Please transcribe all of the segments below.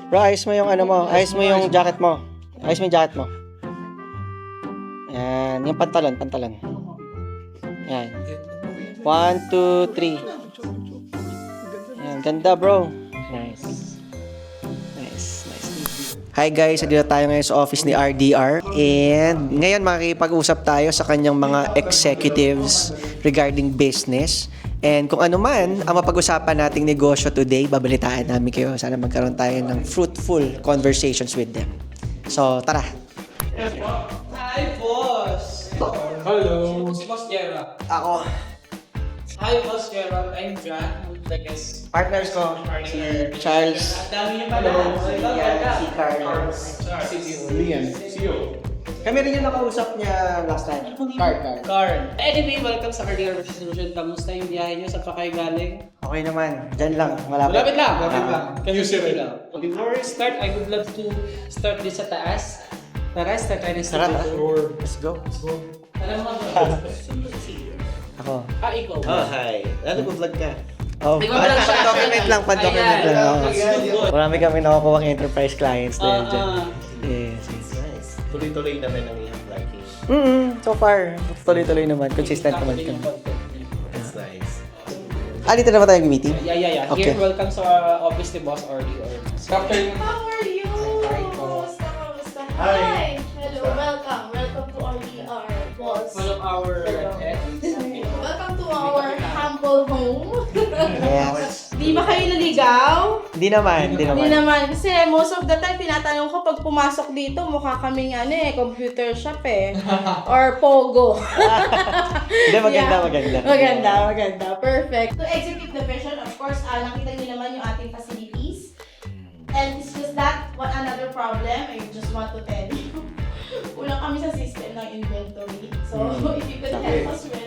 Bro, ayos mo yung ano mo. Ayos mo yung jacket mo. Ayos mo yung jacket mo. Yan. Yung pantalon. Yan. 1, 2, 3. Yan. Ganda, bro. Nice. Hi guys, dito tayo ngayon sa office ni RDR and ngayon makikipag-usap tayo sa kanyang mga executives regarding business and kung ano man ang mapag-usapan nating negosyo today, babalitaan namin kayo. Sana magkaroon tayo ng fruitful conversations with them. So, tara! Hi, boss! Hello. Si Boss Gerald. Ako, Hi, Boss Gerald. I'm John. I'm the guest. partners ko, si Charles, Ang dami niyo pala. si Carlos. Lian, CEO. Kami rin yung nakausap niya last time. Carl. Anyway, welcome sa Career Solution. Kamusta yung biyahe niyo? Saan pa kayo galing? Okay naman, dyan lang, malapit. Malapit lang. New Zealand. lang. Before we start, I would love to start this sa taas. Tara, start tayo ng Tara, studio. Or let's go. Tara mga Ako. ikaw. Oh, hi. Ano ko vlog ka? Oh, Ikaw lang siya. pan-document lang. Ayan. Oo. Good. Marami kami nakukuha ng enterprise clients dahil dyan. Yes. Nice. Tuloy-tuloy naman ang iyong vlogging. So far, tuloy-tuloy naman. Consistent naman kami. That's nice. Dito na ba tayo meeting? Yeah. Okay. Here, welcome sa office ni Boss RDR. Doctor. How are you? Kamusta? Hi. Hello, welcome. Welcome to RDR, boss. One of our Welcome to our humble home. Yes. Di ba kayo naligaw? Hindi naman. Di naman. Kasi most of the time, tinatanong ko pag pumasok dito, mukha kaming computer shop Or Pogo. Hindi, maganda. Maganda. Perfect. To execute the vision, of course, nakita niyo naman yung ating facilities. And it's just that, one another problem, I just want to tell you. Kulang kami sa system ng inventory. So, if you could help us with,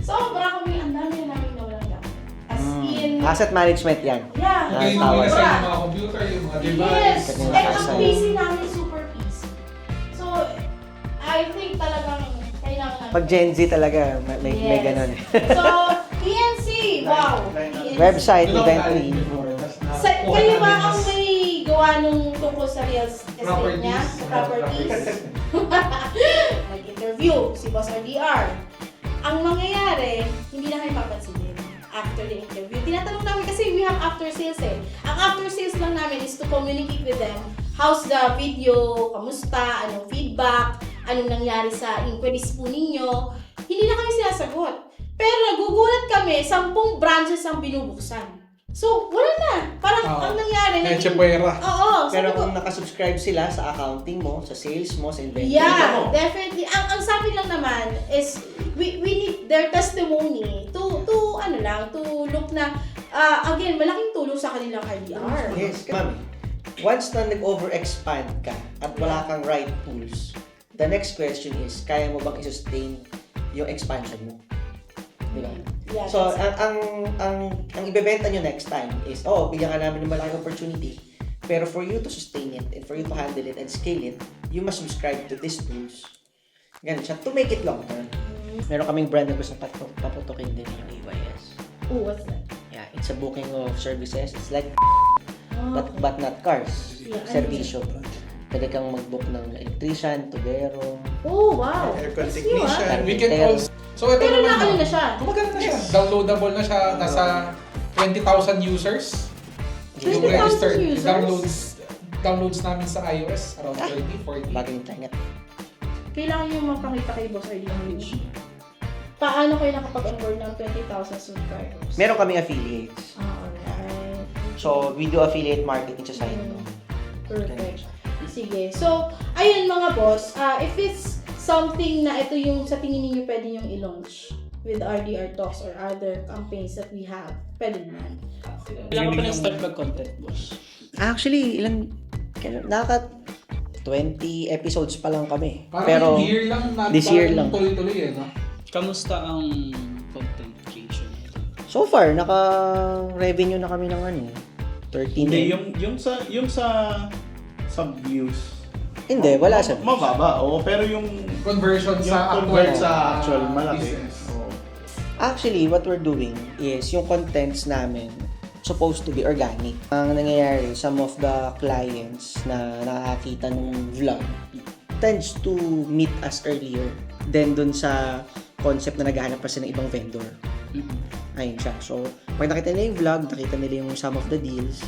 sobra kami, ang dami na namin nawalang gamit. As in, Asset management yan. yeah. Okay, tawag. yung sa yung mga computer, yung mga device. Yes! Kanina And ang kasama. PC namin, super PC. So, I think talagang kailangan namin. Pag Gen Z talaga, may ganun. So, PNC! Wow! PNC. Website, inventory. Kayo ba ang may gawa nung tungkol sa real estate niya? Sa properties? Nag-interview si Boss RDR. Ang mangyayari, hindi na kayo papansinin after the interview. Tinatanong namin kasi we have after sales Ang after sales lang namin is to communicate with them. How's the video? Kamusta? Anong feedback? Anong nangyari sa inquiries po ninyo? Hindi na kami sinasagot. Pero nagugulat kami, 10 branches ang binubuksan. So, wala na. Parang ang nangyari. Leche puwera. Oo. Pero sabi ko, kung nakasubscribe sila sa accounting mo, sa sales mo, sa inventory yeah, mo. definitely. Ang sa amin lang naman is we need their testimony to look na again, malaking tulong sa kanilang RDR. Yes, ma'am. Once na nag-over-expand ka at wala kang right tools, the next question is, kaya mo bang i-sustain yung expansion mo? Diba? Yeah, So, that's- ang ibebenta nyo next time is, bigyan ka namin ng malaking opportunity. Pero for you to sustain it and for you to handle it and scale it, you must subscribe to these tools. Ganun siya. To make it long term. Meron kaming brand na gusto paputukin din yung EYS. Oh, what's that? Yeah, it's a booking of services. It's like, Oh, but not cars. Yeah, Servisyo. Pwede kang mag-book ng electrician, tubero. oh, wow. Aircon That's new, technician. And we can also... So ito Pero naman. na siya. Gumagana na siya. Downloadable na siya. Nasa 20,000 users. 20,000 Yung registered users? downloads namin sa iOS. Around 20, 40. Bagong internet. Kailangan nyo mapakita kay Boss RDR. Paano kayo nakapag-onboard ng 20,000 subscribers? Meron kaming affiliates. Alright. So, video affiliate marketing sa site mo. Perfect. Sige. So, ayun mga boss, if it's something na ito yung sa tingin niyo pwede yung i-launch with RDR Talks or other campaigns that we have, pwede naman. Kailangan pa na-start mag-content, Boss. Actually, nakaka 20 episodes pa lang kami. Parang Pero, yung year lang. this year lang. Tuloy-tuloy no? Kamusta ang content creation? so far, naka-revenue na kami ng 13. Hindi, yung sa views. Hindi, wala sa Mababa, pero yung Conversion sa convert actual, sa actual malaki. business. Oo. Actually, what we're doing is yung contents namin supposed to be organic. Ang nangyayari, some of the clients na nakakita ng vlog tends to meet us earlier than dun sa concept na naghahanap pa sila ng ibang vendor. Ayun siya. So, pag nakita nila yung vlog, nakita nila yung some of the deals,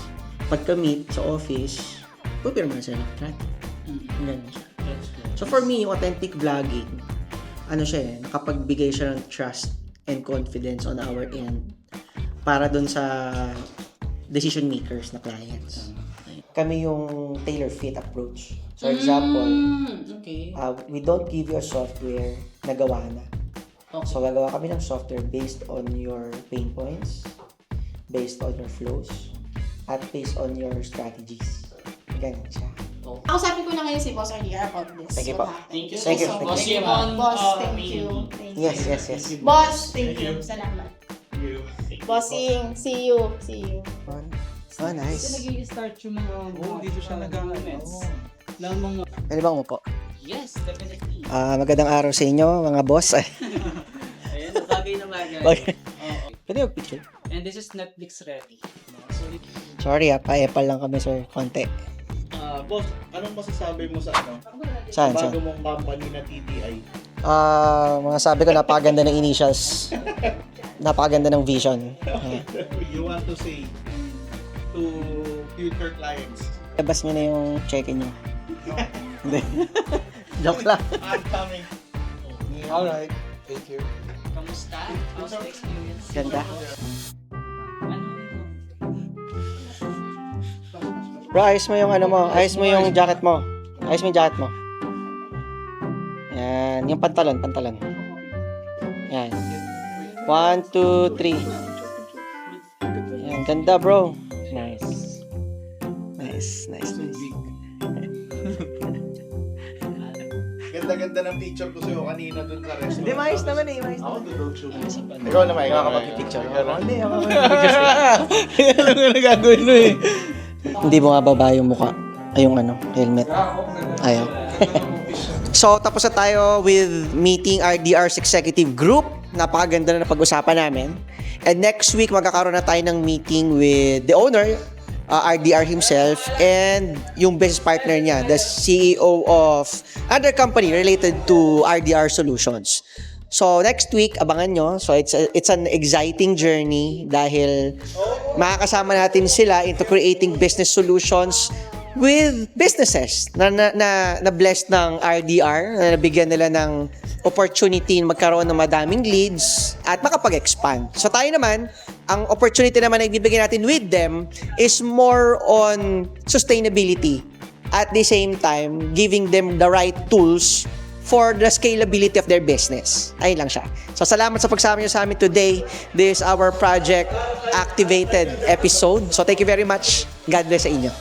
pagka-meet sa office, pupirma sila ng contract. Ganun siya. So, for me, yung authentic vlogging, ano siya nakapagbigay siya ng trust and confidence on our end para dun sa decision makers na clients. Kami yung tailor-fit approach. For example, Okay. we don't give you a software na gawa na. So, gagawa kami ng software based on your pain points, based on your flows, at based on your strategies. Ganyan siya. Kausapin ko na ngayon si Boss RDR about this. Thank you What po. happened. Thank you. Thank you. so Boss much. Yvonne, Boss, thank May. you. Thank you. Yes. Boss, thank you. Salamat. Bossing, see you. See you. Oh, nice. Nag-i-start yung mga dito siya movements ng mga... Pwede bang umupo? Yes, definitely. Magandang araw sa inyo, mga boss. Ayan, bagay na bagay. Bagay. Oo. Pwede mag-picture? And this is Netflix ready. So, Sorry pa-epal lang kami, sir. Konti. Boss, anong masasabi mo sa Saan? bago mong company na TTI? Mga sabi ko, napakaganda ng initials. Napakaganda ng vision. You want to say to future clients? Labas nyo na yung check-in nyo. Hindi. Joke lang. I'm coming. Alright. Thank you. kamusta? How's the experience? Ganda. Ano? Bro, ayos mo yung ano mo. Ayos mo yung jacket mo. Ayos mo yung jacket mo. Yan. Yung pantalon. Yan. 1, 2, 3. Yan. Ganda, bro. Nice. Ganda-ganda ng picture ko sa'yo kanina dun sa restaurant. Hindi, maayos naman eh. Maayos Ako doon shoot. Ikaw naman, ikaw naman. picture. Ikaw naman. Hindi, ako alam mo na gagawin mo eh. Hindi mo nga baba yung mukha. Ay, yung ano, helmet. Ayaw. So, tapos na tayo with meeting RDR's executive group. Napakaganda na pag-usapan namin. And next week, magkakaroon na tayo ng meeting with the owner, RDR himself, and yung business partner niya, the CEO of another company related to RDR Solutions. So, next week, abangan nyo. So, it's an exciting journey dahil makakasama natin sila into creating business solutions with businesses na blessed ng RDR, na nabigyan nila ng opportunity na magkaroon ng madaming leads at makapag-expand. So tayo naman, ang opportunity naman na ibibigay natin with them is more on sustainability. At the same time, giving them the right tools for the scalability of their business. Ayun lang siya. So salamat sa pagsama niyo sa amin today. This is our Project Activated episode. So thank you very much. God bless sa inyo.